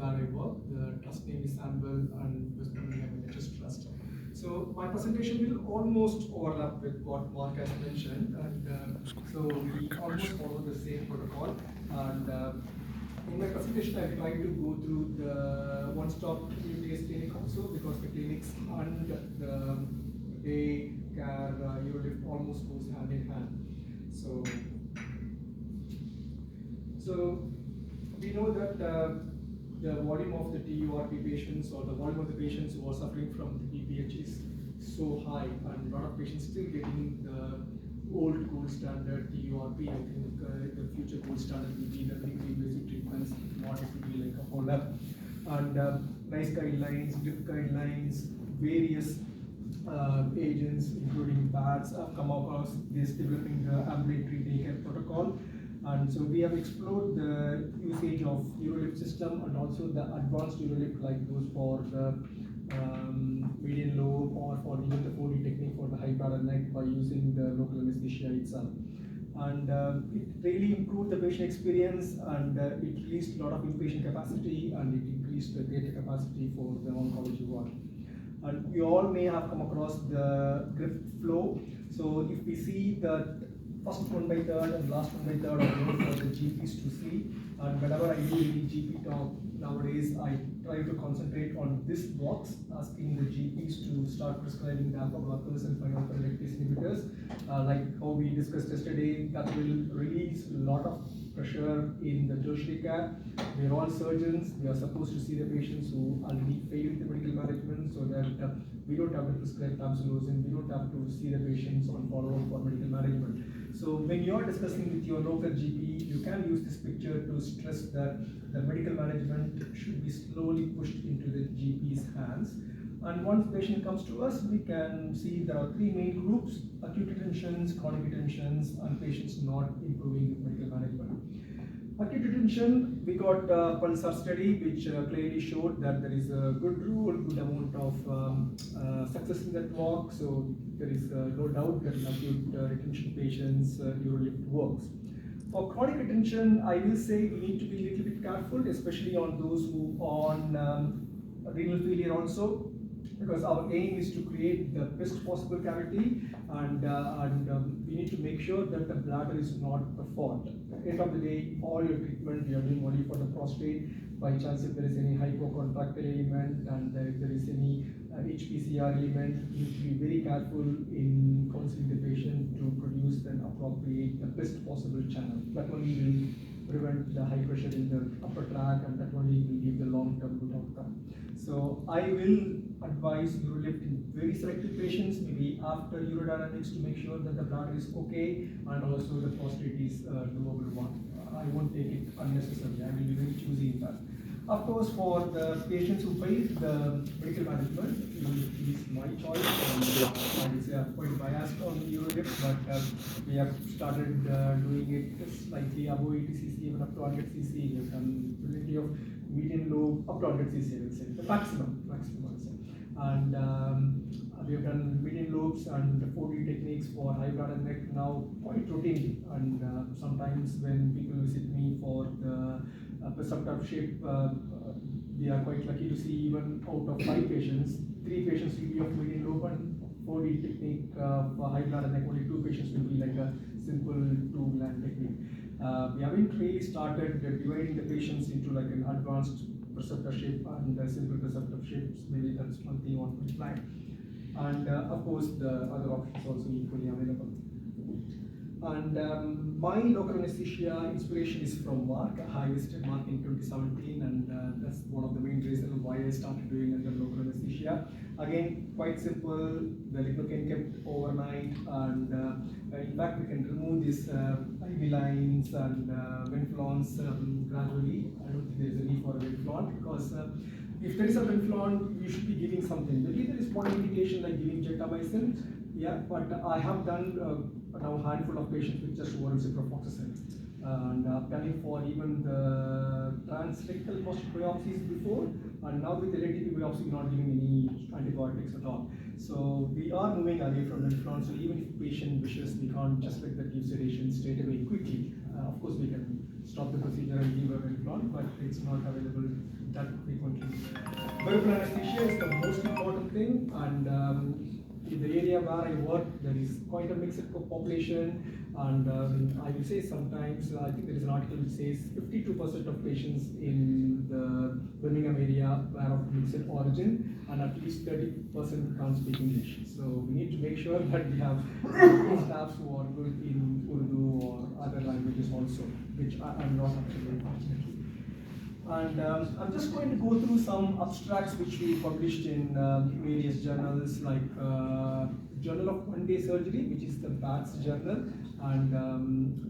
where I work. The trust name is Sandwell and West Birmingham NHS Trust. So my presentation will almost overlap with what Mark has mentioned, and so we almost follow the same protocol. And in my presentation, I try to go through the one-stop UTS clinic also, because the clinics and the day care UroLift almost goes hand in hand. So we know that the volume of the TURP patients, or the volume of the patients who are suffering from the BPH, is so high, and a lot of patients still getting the old gold standard TURP. I think the future gold standard will be the minimally invasive treatments, not it will be like a whole up. And NICE guidelines, DIP guidelines, various agents, including BATS, have come across this developing the ambulatory daycare protocol. And so we have explored the usage of UroLift system and also the advanced UroLift, like those for the median lobe, or for even the 4D technique for the high bladder neck, by using the local anesthesia itself. And it really improved the patient experience, and it released a lot of inpatient capacity, and it increased the data capacity for the oncology ward. And we all may have come across the grip flow. So if we see the first 1/3 and last 1/3 are for the GPs to see, and whenever I do any GP talk nowadays, I try to concentrate on this box, asking the GPs to start prescribing the alpha blockers and pineapple lactase inhibitors. Like how we discussed yesterday, that will release a lot of pressure in the tertiary care. We are all surgeons. We are supposed to see the patients who already failed the medical management, so that we don't have to prescribe tamsulosin. We don't have to see the patients on follow-up for medical management. So when you are discussing with your local GP, you can use this picture to stress that the medical management should be slowly pushed into the GP's hands. And once the patient comes to us, we can see there are 3 main groups: acute retentions, chronic retentions, and patients not improving with medical management. Acute retention, we got a Pulsar study which clearly showed that there is a good rule, good amount of success in that walk. So there is no doubt that in acute retention patients, UroLift works. For chronic retention, I will say we need to be a little bit careful, especially on those who are on renal failure also, because our aim is to create the best possible cavity, and we need to make sure that the bladder is not the fault. At the end of the day, all your treatment we are doing only for the prostate. By chance, if there is any hypocontractile element, and if there is any HPCR element, you need to be very careful in counseling the patient to produce and appropriate the best possible channel. That only will prevent the high pressure in the upper tract, and that only will give the long-term good outcome. So I will advise UroLift in very selected patients, maybe after urodynamics, to make sure that the bladder is okay, and also the prostate is doable one. I won't take it unnecessarily. I will be very choosy in that. Of course, for the patients who failed the medical management, UroLift is my choice. I would say I'm quite biased on UroLift, but we have started doing it slightly above 80 cc, even up to 100 cc. We have done plenty of median low up to 100 cc, I would say, the maximum I would say. And we have done median lobes and 4D techniques for high bladder neck now quite routinely. And sometimes when people visit me for the presumptive shape, we are quite lucky to see even out of 5 patients, 3 patients will be of median lobe, and 4D technique for high bladder neck, only 2 patients will be like a simple 2-gland technique. We haven't really started dividing the patients into like an advanced preceptor shape and simple preceptor shapes. Maybe that's one thing on the plan. And of course, the other options also equally available. And my local anesthesia inspiration is from Mark. I visited Mark in 2017, and that's one of the main reasons why I started doing under local anesthesia. Again, quite simple. The lidocaine kept overnight, and in fact, we can remove these IV lines and venflons gradually. I don't think there is a need for a venflon, because if there is a venflon, you should be giving something. Maybe there is one indication like giving gentamicin, yeah, but I have done now a handful of patients with just oral ciprofloxacin. And I've done it for even the transrectal prostate biopsies before, and now with the LATP biopsy, not giving any antibiotics at all. So we are moving away from venflon. So even if patient wishes, we can't just let the give sedation straight away quickly. Of course, we can stop the procedure and leave a implant, but it's not available that frequently. Peripheral anesthesia is the most important thing, and in the area where I work, there is quite a mixed population, and I will say sometimes, I think there is an article which says 52% of patients in the Birmingham area are of mixed origin, and at least 30% can't speak English. So we need to make sure that we have staffs who are good in Urdu or other languages also, which I'm not actually, unfortunately. And I'm just going to go through some abstracts which we published in various journals, like Journal of One-Day Surgery, which is the BATS journal, and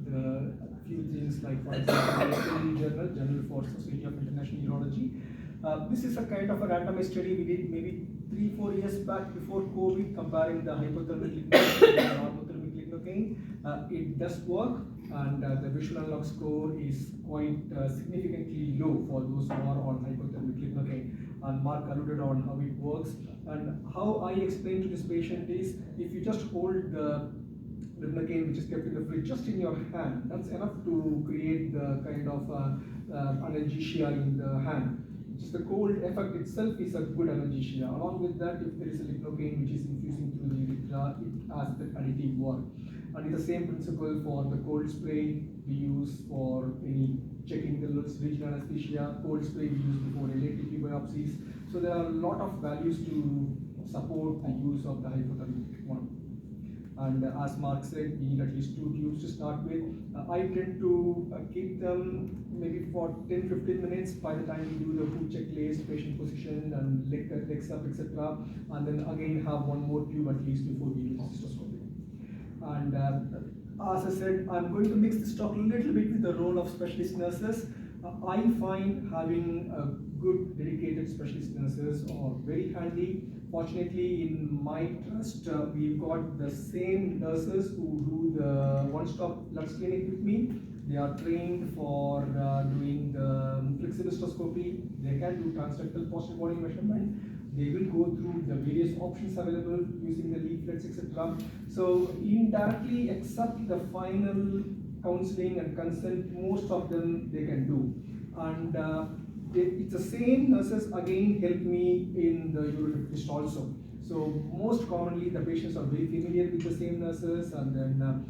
the few things like, for example, Journal for Society of International Urology. This is a kind of a randomized study we did maybe 3-4 years back before COVID, comparing the hypothermic lignocaine and normothermic lignocaine. It does work, and the visual analog score is quite significantly low for those who are on hypothermic lignocaine. And Mark alluded on how it works. And how I explain to this patient is, if you just hold the lignocaine which is kept in the fridge just in your hand, that's enough to create the kind of analgesia in the hand. Just the cold effect itself is a good analgesia. Along with that, if there is a lignocaine which is infusing through the urethra, it has that additive work. And it's the same principle for the cold spray we use for any checking the regional anesthesia, cold spray we use before LATP biopsies. So there are a lot of values to support the use of the hypothermic one. And as Mark said, we need at least 2 tubes to start with. I tend to keep them maybe for 10-15 minutes by the time we do the food checklist, patient position, and legs up, etc. And then again have one more tube at least before we do the cystoscopy. And as I said, I'm going to mix this talk a little bit with the role of specialist nurses. I find having good dedicated specialist nurses are very handy. Fortunately, in my trust, we've got the same nurses who do the one-stop Lux clinic with me. They are trained for doing the flexibilostoscopy. They can do transrectal posterior body measurement. They will go through the various options available using the leaflets, etc. So indirectly, except the final counseling and consent, most of them they can do. And it's the same nurses again help me in the UroLift also. So most commonly the patients are very familiar with the same nurses, and then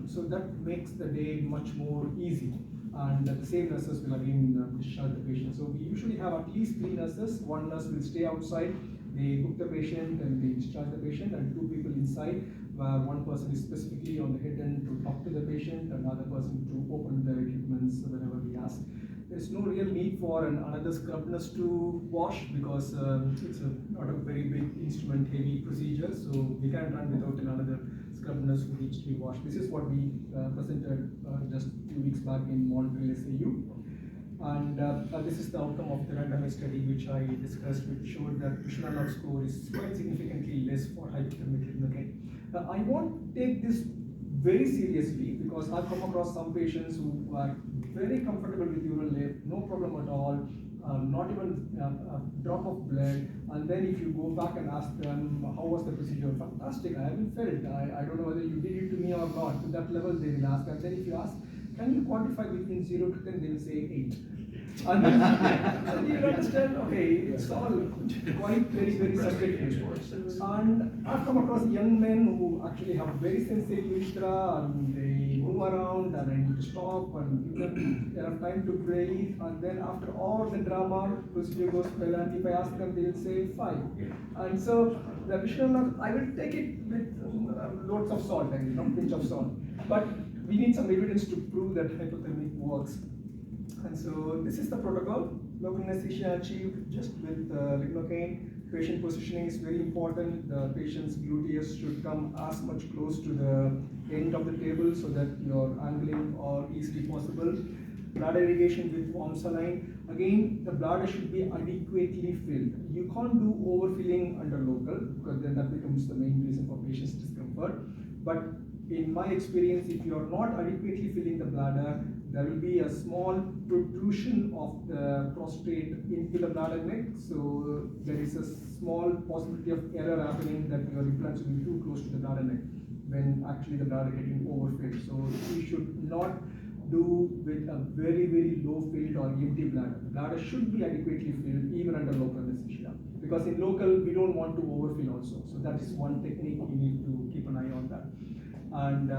so that makes the day much more easy. And the same nurses will again discharge the patient. So we usually have at least 3 nurses. One nurse will stay outside, they book the patient and they discharge the patient, and 2 people inside, where one person is specifically on the head end to talk to the patient, and another person to open the equipments whenever we ask. There's no real need for another scrub nurse to wash, because it's not a very big instrument heavy procedure, so we can't run without another scrub nurse who needs to be washed. This is what we presented just a few weeks back in Montreal SAU. And this is the outcome of the randomized study which I discussed, which showed that visual analog score is quite significantly less for hypothermic lignocaine. I won't take this very seriously, because I've come across some patients who are very comfortable with UroLift, no problem at all, not even a drop of blood. And then if you go back and ask them, how was the procedure? Fantastic, I haven't felt. I don't know whether you did it to me or not. To that level they will ask. And then if you ask, can you quantify between 0 to 10, they will say 8. And then you understand, okay, it's all quite very subjective. And I've come across young men who actually have very sensitive urethra, and they move around, and I need to stop and give them enough time to breathe. And then after all the drama, procedure goes well, and if I ask them, they will say 5. And so the visual, I will take it with loads of salt, and a pinch of salt. But we need some evidence to prove that hypothermic works. And so this is the protocol. Local anesthesia achieved just with lignocaine. Patient positioning is very important. The patient's gluteus should come as much close to the end of the table so that your angling are easily possible. Bladder irrigation with warm saline. Again, the bladder should be adequately filled. You can't do overfilling under local, because then that becomes the main reason for patient's discomfort. But in my experience, if you are not adequately filling the bladder, there will be a small protrusion of the prostate into the bladder neck. So there is a small possibility of error happening, that your implants will be too close to the bladder neck when actually the bladder getting overfilled. So you should not do with a very, very low filled or empty bladder. The bladder should be adequately filled even under local anesthesia, because in local we don't want to overfill also. So that is one technique you need to keep an eye on that. And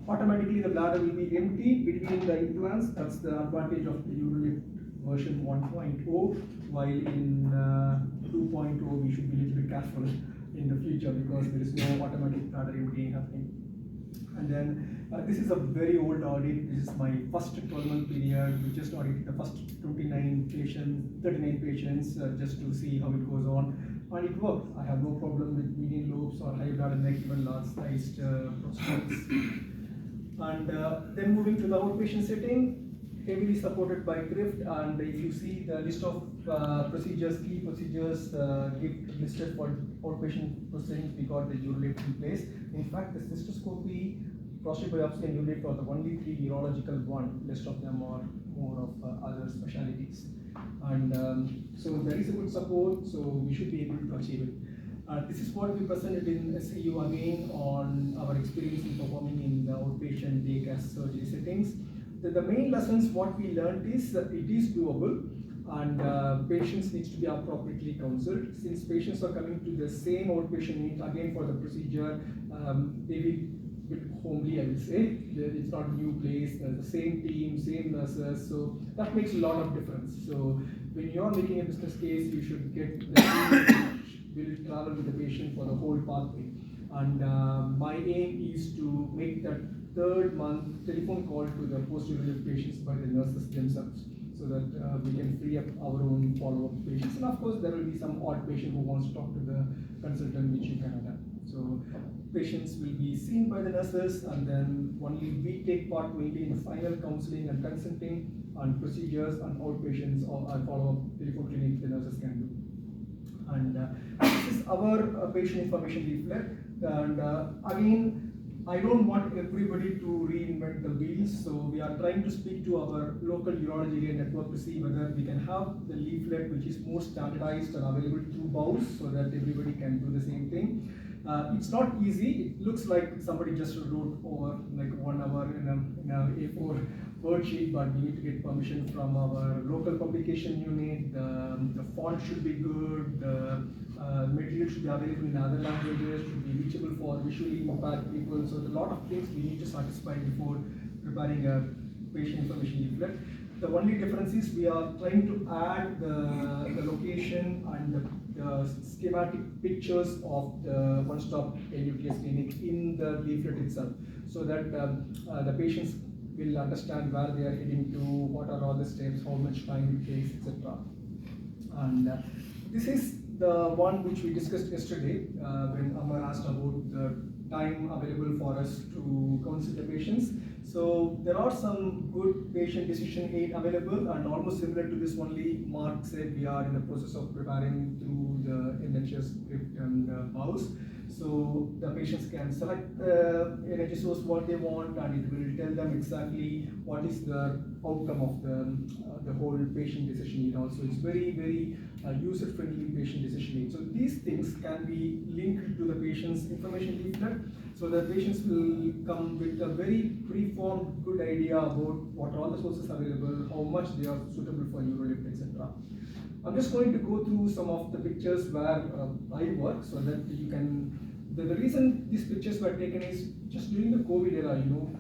automatically the bladder will be empty between the implants. That's the advantage of the UroLift version 1.0, while in 2.0 we should be a little bit careful in the future, because there is no automatic bladder emptying happening. And then this is a very old audit. This is my first 12-month period. We just audited the first 39 patients just to see how it goes on. And it worked. I have no problem with median lobes or high bladder neck, even large-sized prostates. And then moving to the outpatient setting, heavily supported by GRIFT. And if you see the list of procedures, key procedures listed for outpatient proceedings, we got the UroLift in place. In fact, the cystoscopy, prostate biopsy, and UroLift are the only 3 urological one. List of them are more of other specialties. And so there is a good support, so we should be able to achieve it. This is what we presented in SEU again on our experience in performing in the outpatient day cast surgery settings. The main lessons what we learned is that it is doable, and patients needs to be appropriately counseled. Since patients are coming to the same outpatient unit again for the procedure, they will bit homely, I will say. It's not a new place, the same team, same nurses, so that makes a lot of difference. So when you are making a business case, you should get the team which will travel with the patient for the whole pathway. And my aim is to make that 3rd month telephone call to the post-UroLift patients by the nurses themselves, so that we can free up our own follow-up patients. And of course, there will be some odd patient who wants to talk to the consultant, which you can adapt. So patients will be seen by the nurses, and then only we take part mainly in the final counseling and consulting on procedures and outpatients or follow-up telephone clinic the nurses can do. And this is our patient information leaflet. And again, I don't want everybody to reinvent the wheels, so we are trying to speak to our local urology area network to see whether we can have the leaflet which is more standardized and available through BOWS, so that everybody can do the same thing. It's not easy. It looks like somebody just wrote over like 1 hour in a A4 word sheet, but we need to get permission from our local publication unit. The font should be good. The material should be available in other languages, should be reachable for visually impaired people. So a lot of things we need to satisfy before preparing a patient information leaflet. The only difference is we are trying to add the location and the schematic pictures of the one-stop LUTS clinic in the leaflet itself, so that the patients will understand where they are heading to, what are all the steps, how much time it takes, etc. And this is the one which we discussed yesterday when Amar asked about the time available for us to counsel the patients. So there are some good patient decision aid available, and almost similar to this only Mark said we are in the process of preparing through the NHS script and BOWS. So the patients can select the energy source what they want, and it will tell them exactly what is the outcome of the whole patient decision aid. Also, it's very, very user-friendly patient decision aid. So these things can be linked to the patient's information leaflet, so the patients will come with a very preformed good idea about what are all the sources available, how much they are suitable for UroLift, etc. I'm just going to go through some of the pictures where I work, so that you can. The reason these pictures were taken is just during the COVID era, you know,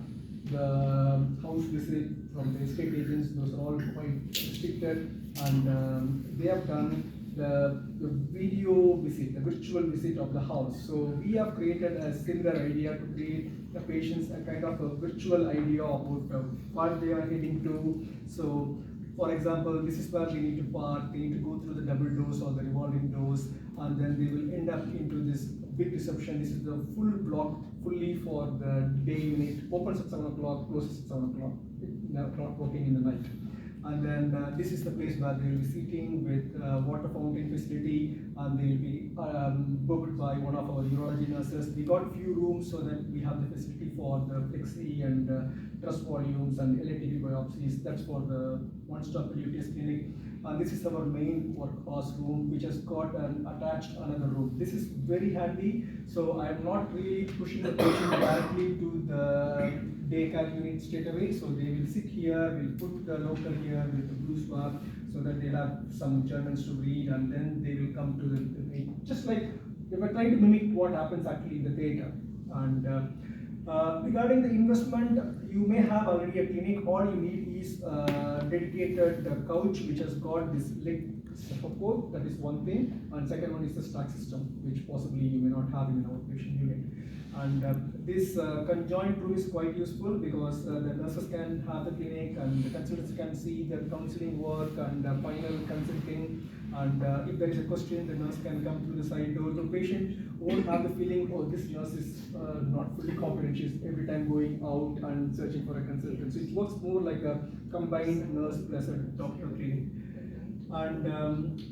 the house visit from the estate agents, those are all quite restricted, and they have done the video visit, the virtual visit of the house. So we have created a similar idea to create the patients a kind of a virtual idea about what they are heading to. So for example, this is where they need to park, they need to go through the double doors or the revolving doors, and then they will end up into this big reception. This is the full block, fully for the day unit, opens at 7 o'clock, closes at 7 o'clock, not working in the night. And then this is the place where they will be sitting with water fountain facility, and they will be booked by one of our urology nurses. We got few rooms so that we have the facility for the plexi and trust volumes and LATP biopsies. That's for the one-stop LUTS clinic. And this is our main workhorse room, which has got an attached another room. This is very handy, so I am not really pushing the patient directly to the daycare unit straight away. So they will sit here, we'll put the local here with the blue spot so that they'll have some journals to read, and then they will come to the just like they were trying to mimic what happens actually in the theater. And regarding the investment, you may have already a clinic. All you need is a dedicated couch which has got this leg support. That is one thing. And second one is the stack system, which possibly you may not have in an outpatient unit. And this conjoined room is quite useful because the nurses can have the clinic and the consultants can see the counseling work and final consulting. And if there is a question, the nurse can come through the side door. The patient won't have the feeling, oh, this nurse is not fully competent. She's every time going out and searching for a consultant. So it works more like a combined nurse plus a doctor clinic. And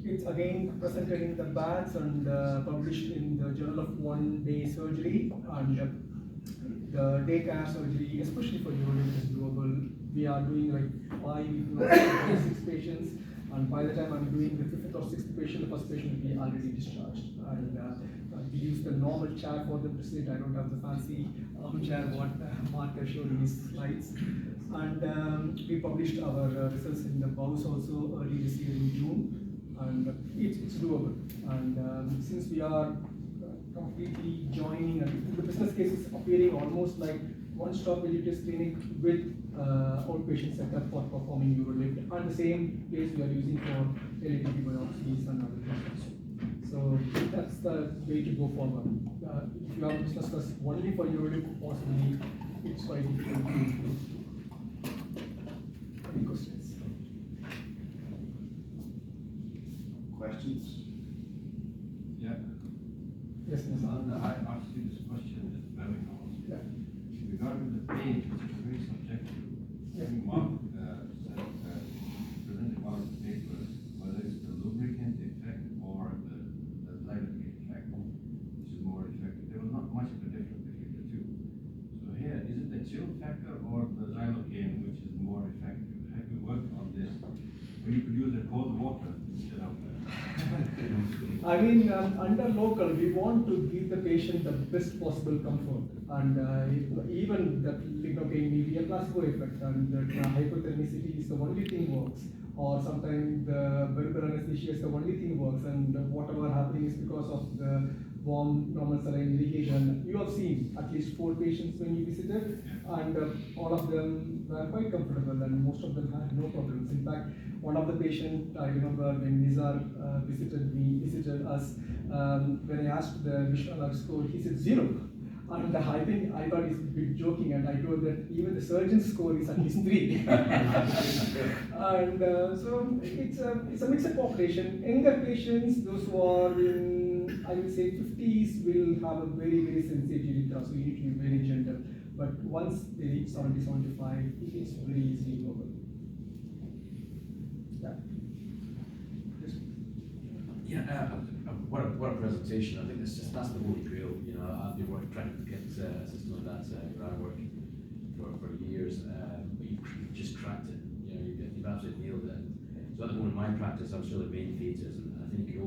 it's again presented in the baths and published in the Journal of One Day Surgery. And the daycare surgery, especially for UroLift, is doable. We are doing like 5 to 6 patients, and by the time I'm doing the 5th or 6th patient, the first patient will be already discharged. And we use the normal chair for them to sit. I don't have the fancy armchair what Mark has shown in his slides. And we published our results in the BOWS also early this year in June, and it's doable. And since we are completely joining, and the business case is appearing almost like one-stop vegetarian clinic with outpatient setup for performing UroLift, and the same place we are using for LATP biopsies and other things. So that's the way to go forward. If you have a business that's only for UroLift, possibly it's quite difficult to do. Any questions? Questions? Yeah. Yes, Mr. I asked you this question at the webinar. Yeah. Regarding the pain, which is very subjective. Yeah. Mark presented one of the papers, whether it's the lubricant effect or the lidocaine effect, which is more effective. There was not much of a difference between the two. So here, is it the chill factor or the xylocaine which is more effective? Have you worked on this? When you could use the cold water instead of I mean, under local, we want to give the patient the best possible comfort, and even the lidocaine may be a placebo effect, and the hypothermicity is the only thing works, or sometimes the verbal anesthesia is the only thing works, and whatever happening is because of the warm normal saline irrigation. You have seen at least 4 patients when you visited, and all of them were quite comfortable, and most of them had no problems. In fact, one of the patients, I remember when Nizar visited us, when I asked the Vishwanath score, he said 0. And I think I thought he's a bit joking, and I told that even the surgeon's score is at least 3. And so it's a mixed population. Younger patients, those who are in, I would say 50s, will have a very, very sensitive urethra, so you need to be very gentle. But once they reach 70, 75, it's very easily doable. Yeah, what a presentation. I think that's the holy grail. You know, I've been trying to get a system like that around work for years, but you've just cracked it. You know, you've absolutely nailed it. So at the moment, in my practice, I'm still in main theatres, and I think you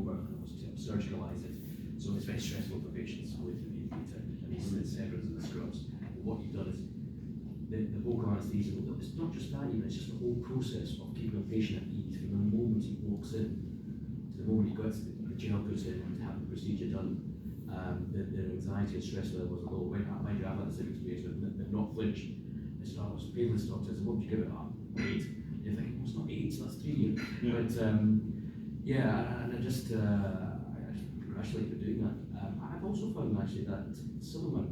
surgicalise it. So it's very stressful for patients going to the main theatre, and these severs and the scrubs. But what you've done is the vocal anaesthesia. It's not just that, even it's just the whole process of keeping a patient at ease from the moment he walks in. The moment he gets the gel goes in and have the procedure done, their anxiety and stress levels are low. When you have had the same experience, they've not flinched. They said, oh, it's painless, doctor. So what would you give it up? 8. And you're thinking, well, it's not 8, that's 3. Yeah. But yeah, and I just congratulate you for doing that. I've also found actually that some of my,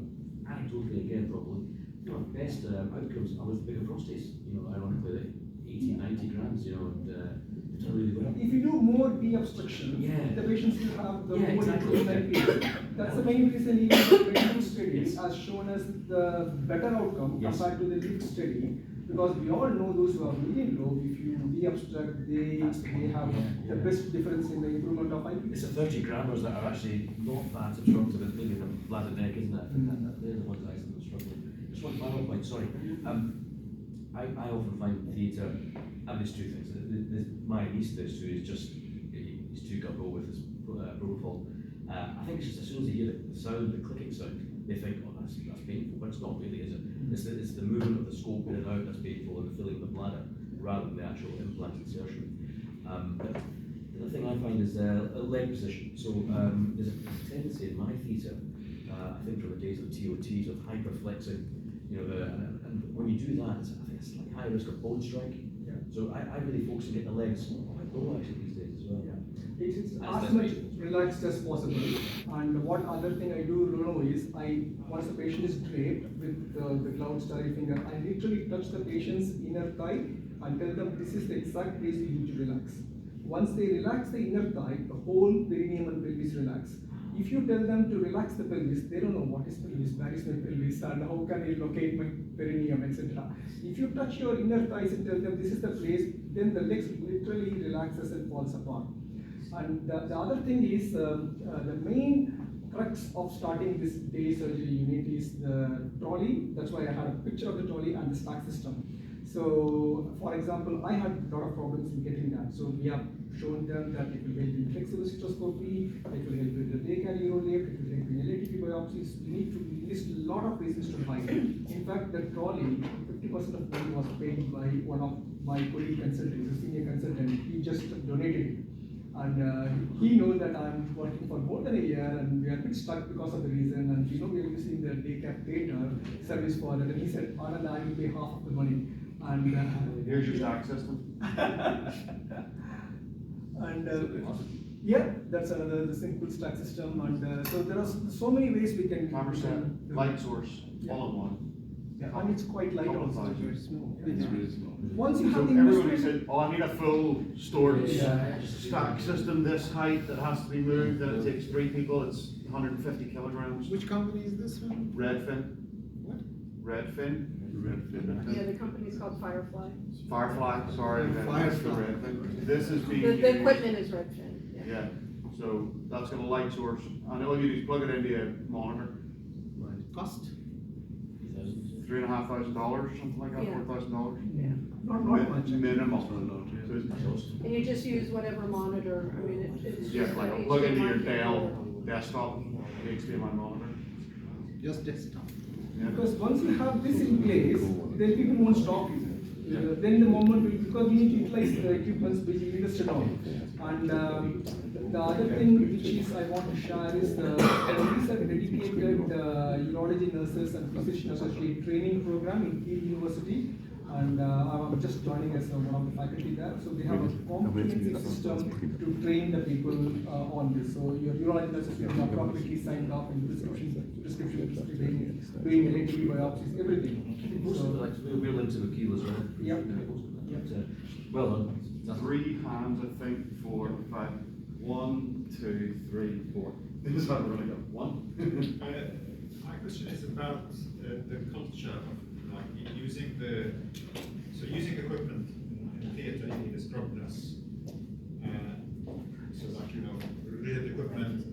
anecdotally again probably, you know, best outcomes are with bigger prostates. You know, ironically, 80, 90 grams, you know, and it's not really good. If you do more de-obstruction, the patients will have the more improvement. That's the main reason even the medical study has shown us the better outcome compared to the lift study. Because we all know those who are really low, if you de-obstruct, they have the best difference in the improvement of IP. It's the 30 grammars that are actually not that obstructive, it's maybe the bladder neck, isn't it? They're the ones that I'm struggling. Just one final point, sorry. I often find theatre, and there's 2 things. My anaesthetist, who is just, he's too guttural with his propofol. I think it's just as soon as you hear the sound, the clicking sound, they think, oh, that's painful, but it's not really, is it? It's the movement of the scope in and out that's painful, and the filling of the bladder, rather than the actual implant insertion. But the other thing I find is a leg position. So there's a tendency in my theatre, I think from the days of TOTs, of hyperflexing, you know, and when you do that, I think it's like high risk of bone strike. Yeah. So I really focus on getting the legs quite low actually these days as well. Yeah. It's as much relaxed as possible. And one other thing I do know is, once the patient is draped with the gloved sterile finger, I literally touch the patient's inner thigh and tell them this is the exact place you need to relax. Once they relax the inner thigh, the whole perineum and pelvis relax. If you tell them to relax the pelvis, they don't know what is pelvis, where is my pelvis, and how can I locate my perineum, etc. If you touch your inner thighs and tell them this is the place, then the legs literally relaxes and falls apart. And the other thing is, the main crux of starting this day surgery unit is the trolley. That's why I had a picture of the trolley and the stack system. So, for example, I had a lot of problems in getting that. So we have shown them that it will help in flexible cystoscopy, it will help with the daycare UroLift, it will help in LATP biopsies. You need to list a lot of reasons to buy it. In fact, the trolley, 50% of money was paid by one of my colleague consultants, a senior consultant. He just donated it. And he knows that I'm working for more than a year, and we are a bit stuck because of the reason. And we know we are using the daycare theatre service for that. And he said, Anand, I will pay half of the money. And Here's your stack system. Yeah, that's another the simple stack system. And so there are so many ways we can. Camera set, light source, all in one. Yeah, and it's quite light Couple of also. thousand. It's small. It's really small. Once you So have the everybody investment- said, oh, I need a full storage Yeah. stack system this height that has to be moved, and it takes 3 people, it's 150 kilograms. Which company is this one? Redfin. What? Redfin. Yeah, the company's called Firefly. Firefly, sorry. Firefly. Redfin. This is being The used- equipment is Redfin, yeah. Yeah, so that's got a light source, and all you do is plug it into a monitor. Cost? $3,500, something like that, Yeah. $4,000. Yeah. Not much. Minimum. So it's- And you just use whatever monitor, I mean, it's Yeah, just like a plug into your HDMI Dell cable. desktop, HDMI monitor. Just desktop. Yeah. Because once you have this in place, then people won't stop you. Then the moment will, because we need to utilize the equipments which we listed on. And the other thing which is I want to share is these are dedicated urology nurses and physician associate training program in Keele University. And I'm just joining as one of the faculty there. So they have a comprehensive system to train the people on this. So your urology nurses will be appropriately signed off in prescription doing LATP biopsies, everything. Most of it, like, we're linked to the keel as well. Yep. But, well done. That's 3 hands, I think, 4, 5. 1, 2, 3, 4. This is how we're gonna go. 1. My question is about the culture of like using equipment in theatre. You need a scrub nurse, so like related equipment,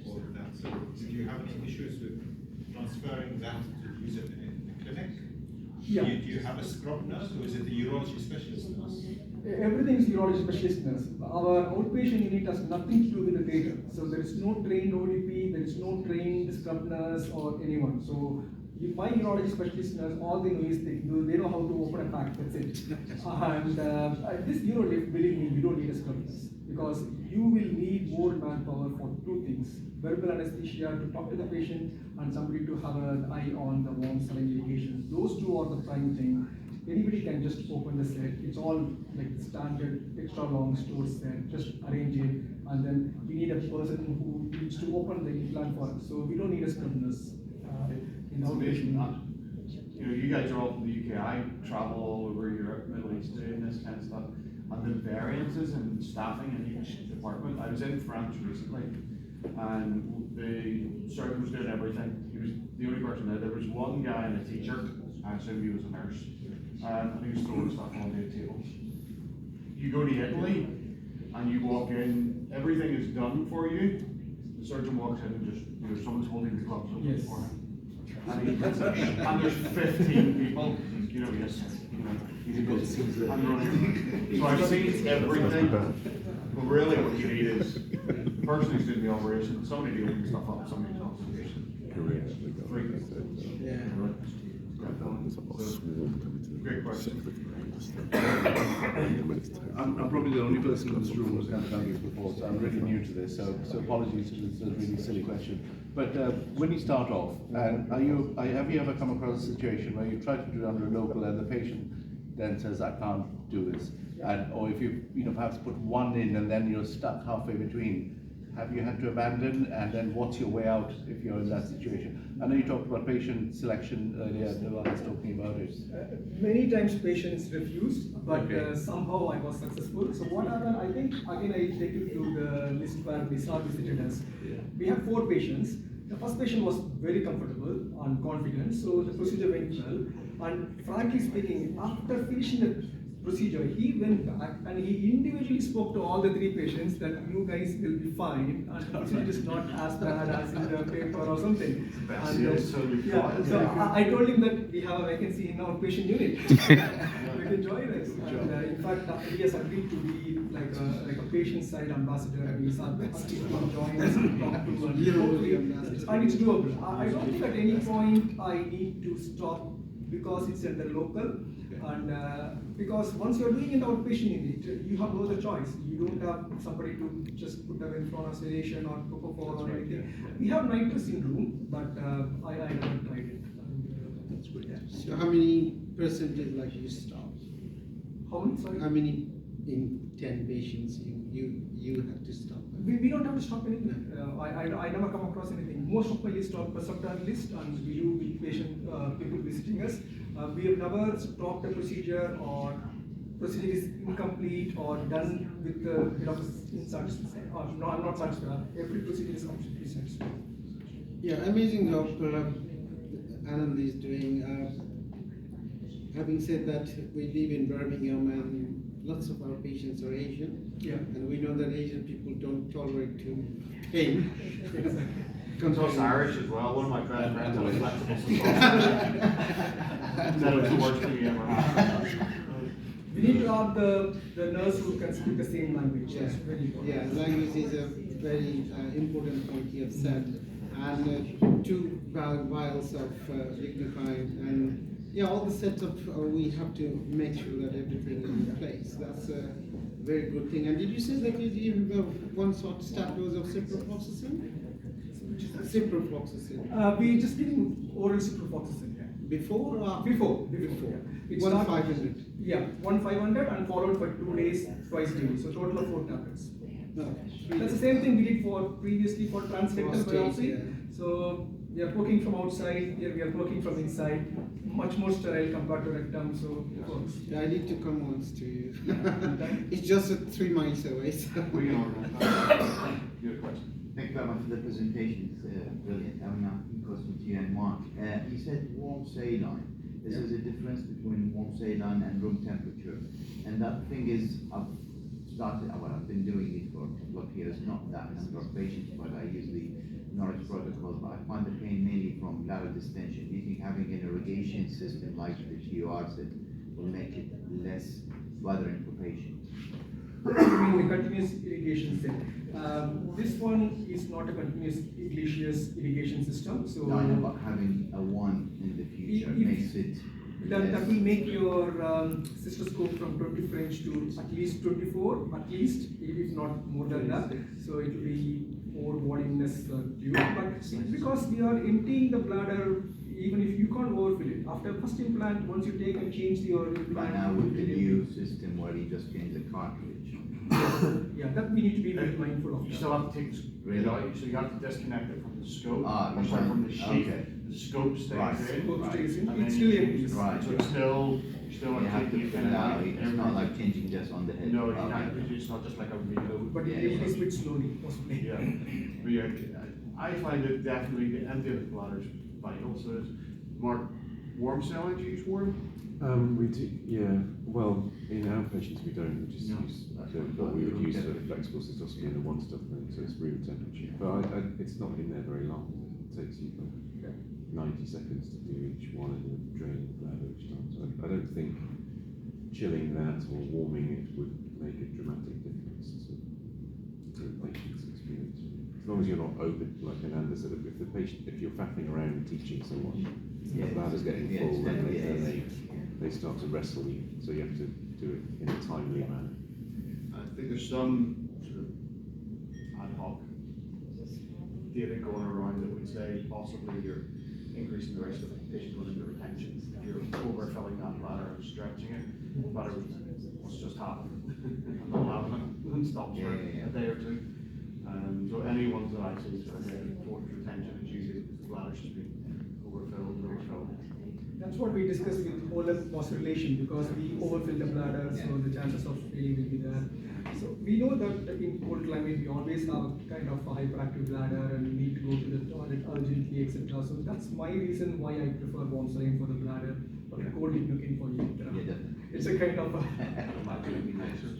all of that. So do you have any issues with transferring that to use it in the clinic? Yeah. Do you have a scrub nurse, or is it the urology specialist nurse? Everything is urology specialist nurse. Our outpatient unit has nothing to do with the theatre. So there is no trained ODP, there is no trained scrub nurse or anyone. So my urology specialist nurse, all they know is they know how to open a pack, that's it. And this UroLift, believe me, you don't need a scrub nurse. Because you will need more manpower for 2 things. Verbal anesthesia to talk to the patient and somebody to have an eye on the warm saline irrigation. Those 2 are the prime thing. Anybody can just open the set. It's all like standard extra long store set. Just arrange it, and then we need a person who needs to open the implant for us. So we don't need a scrub nurse in outpatient. You guys are all from the UK. I travel all over Europe, Middle East doing this kind of stuff. And the variances in staffing in each department. I was in France recently, and the surgeon was doing everything. He was the only person there. There was one guy and a teacher. I assume he was a nurse. And he was throwing stuff on the tables. You go to Italy, and you walk in, everything is done for you. The surgeon walks in and just, someone's holding the gloves open Yes. for him. And there's 15 people, yes, he's a good I'm running. So I've seen everything, but really what you need is the person who's doing the operation, somebody to open stuff up, somebody to talk to the patient. career as they go. Yeah. Great question. I'm probably the only person in this room who's never done this before, so I'm really new to this. So apologies if it's a really silly question. But when you start off, have you ever come across a situation where you try to do it under a local and the patient then says, I can't do this, or if you perhaps put one in and then you're stuck halfway between? Have you had to abandon, and then what's your way out if you're in that situation? I know you talked about patient selection earlier, Noah was talking about it. Many times patients refused, but Okay. somehow I was successful. So what happened, I think, again, I take you to the list where we saw visited us. We had 4 patients. The first patient was very comfortable and confident, so the procedure went well. And frankly speaking, after finishing the procedure, he went back and he individually spoke to all the 3 patients that you guys will be fine and the procedure is not as bad as in the paper or something. Best And, sales so we yeah, fly. so I told him that we have a vacancy in our patient unit. You can join us. And, in fact, he has agreed to be like a patient side ambassador, and he's our best to join us and talk to and hopefully, and it's doable. I don't think at any point I need to stop because it's at the local. And because once you're doing an outpatient unit, you have no other choice. You don't have somebody to just put them in front sedation or propofol or anything. We have nitrous in room, but I never tried it. That's good. So how many percentage like you stop? How many? Sorry. How many in 10 patients you have to stop? We don't have to stop anything. I never come across anything. Most of my list are perceptor list, and we do with patient people visiting us. We have never stopped a procedure or procedure is incomplete or done with the inserts or not such. Every procedure is completely satisfied. Yeah, amazing job Anand is doing. Having said that, we live in Birmingham and lots of our patients are Asian. Yeah. And we know that Asian people don't tolerate too pain. Comes us Irish as well. One of my best friends was flexible. That was the worst thing he ever had. We need to have the nurse who can speak the same language. That's very important. Yeah, language is a very important point you have said. And 2 vials of lignocide and yeah, all the setup, we have to make sure that everything is in place. That's a very good thing. And did you say that you give one shot step dose of ciprofloxacin? Ciprofloxacin. We just giving oral ciprofloxacin. Before or after? Before. It starts- 1,500. Yeah, 1,500 and followed for 2 days, twice daily. So total of 4 tablets. No. That's the same thing we did for previously for transrectal Prostate, biopsy. yeah. So we are poking from outside, here we are poking from inside, much more sterile compared to rectum. So it works. Yeah, I need to come once to you. It's just 3 miles away. So. We can organize that. You have a question? Thank you very much for the presentation. It's brilliant. I'm asking question to you and Mark. You said warm saline. This is a difference between warm saline and room temperature. And that thing is, I've been doing it for a couple of years, not that number of patients, but I use the Norwich protocol, but I find the pain mainly from bladder distension. Do you think having an irrigation system like the GOR said will make it less bothering for patients? I mean, the continuous irrigation system. This one is not a continuous igleous irrigation system. So No, I know, but having a one in the future makes it that will make your cystoscope from 20 French to at least 24, at least, if not more than that. So it will be more voluminous tube. But it's because we are emptying the bladder, even if you can't overfill it. After first implant, once you take and change your implant, right now with the new system where you just change the cartridge. yeah, that we need to be very mindful of. You still have to take it out, so you have to disconnect it from the scope, Ah, sorry, from the sheath. okay. The scope stays Right. in. Scope stays in. and It's then still you empty. change it. Right. So it's still, you still You have to taking fill it out. It's not like changing just on the head. No, you Okay. can't, it's not just like a reload. But Yeah, it yeah. is a bit slowly, possibly. Yeah, but yeah, I find it definitely the empty of the bladder is vital, so it's more warm saline, do you use warm? We do, yeah. Well, in outpatients we don't. We just No. use what we would use for flexible cystoscopy in the one stuff, so it's room temperature. But it's not in there very long. It takes you 90 seconds to do each one and then drain the bladder each time. So I don't think chilling that or warming it would make a dramatic difference. So to the patient's experience. As long as you're not over, like Ananda said, if you're faffing around teaching someone, the bladder's getting full, then they start to wrestle you, so you have to do it in a timely manner. I think there's some sort of ad hoc data going around that would say possibly you're increasing the risk of patient going into retention. If you're overfilling that bladder and stretching it, the bladder was just happened and not having it and stops for a day or two. So any ones that I see sort of heading towards retention is usually the bladder's just been overfilled or refilled. That's what we discussed with OLF phosphorylation, because we overfill the bladder, so the chances of failing will be there. So we know that in cold climate we always have kind of a hyperactive bladder and need to go to the toilet urgently, etc. So that's my reason why I prefer warm saline for the bladder, but cold nuking for you. It's a kind of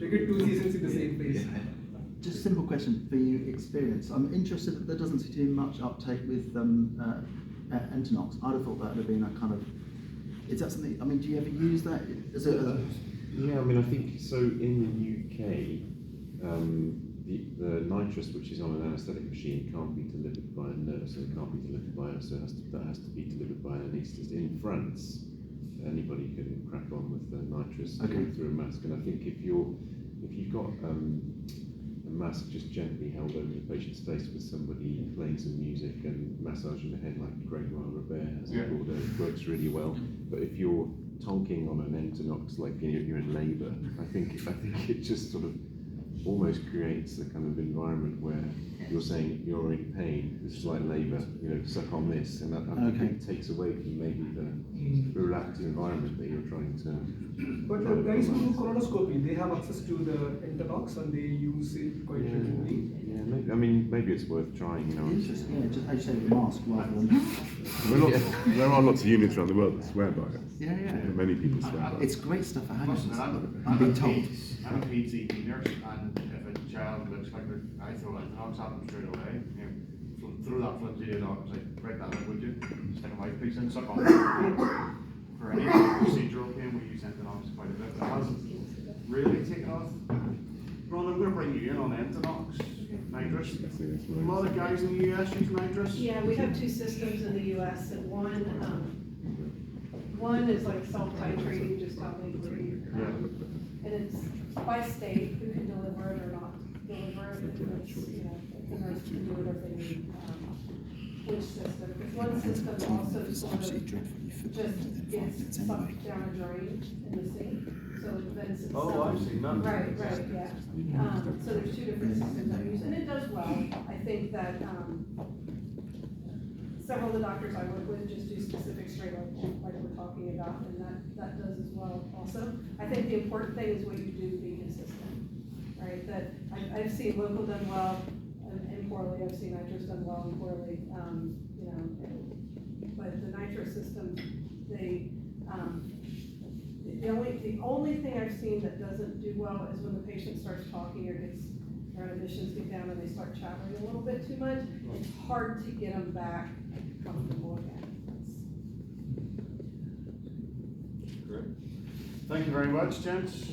we get 2 seasons in the same place. Just a simple question for you, experience. I'm interested that there doesn't seem to be much uptake with Entonox. I'd have thought that would have been a kind of. Is that something? I mean, do you ever use that? Is it? Yeah, I mean, I think so. In the UK, the nitrous, which is on an anaesthetic machine, can't be delivered by a nurse, and it can't be delivered by us. So that has to be delivered by an anaesthetist. In France, anybody can crack on with the nitrous through a mask. And I think if you've got a mask just gently held over the patient's face with somebody playing some music and massaging the head like Gregoire Robert has it called, it works really well. But if you're tonking on an Entonox like you're in labour, I think it just sort of almost creates a kind of environment where you're saying you're in pain, this is like labour, suck on this, and I think it takes away from maybe the relaxed environment that you're trying to. But the guys who do colonoscopy, they have access to the Entonox and they use it quite frequently. Yeah, maybe it's worth trying. Interesting. Yeah, just as you say, with a mask rather than. There are lots of units around the world that swear by it. Yeah. Many people swear by it. It's great stuff for hangers. I'm being told. I'm a PhD nurse, and if a child looks like I throw it, knocks at them straight away. Throw that flimsy dog, like, break that up, would you? Stick a mouthpiece in, suck on it. For any procedural pain, we use Entonox quite a bit. It hasn't really taken off. Ron, I'm going to bring you in on Entonox, nitrous. A lot of guys in the US use nitrous. Yeah, we have 2 systems in the US, and one is like self-titrating, just how they breathe. And it's by state who can deliver it or not deliver it. It's, the nurse can do whatever they need. Which system? Because one system also sort of just gets sucked down a drain in the sink, so it vents itself. Oh, I've seen that. Right, yeah. So there's 2 different systems I use, and it does well. I think that several of the doctors I work with just do specific straight up, like we're talking about, and that does as well also. I think the important thing is what you do be consistent, right? That I've seen local done well and poorly. I've seen nitrous done well and poorly. But the nitrous system, the only thing I've seen that doesn't do well is when the patient starts talking or their inhibitions get down and they start chattering a little bit too much. It's hard to get them back comfortable again. Great. Thank you very much, gents.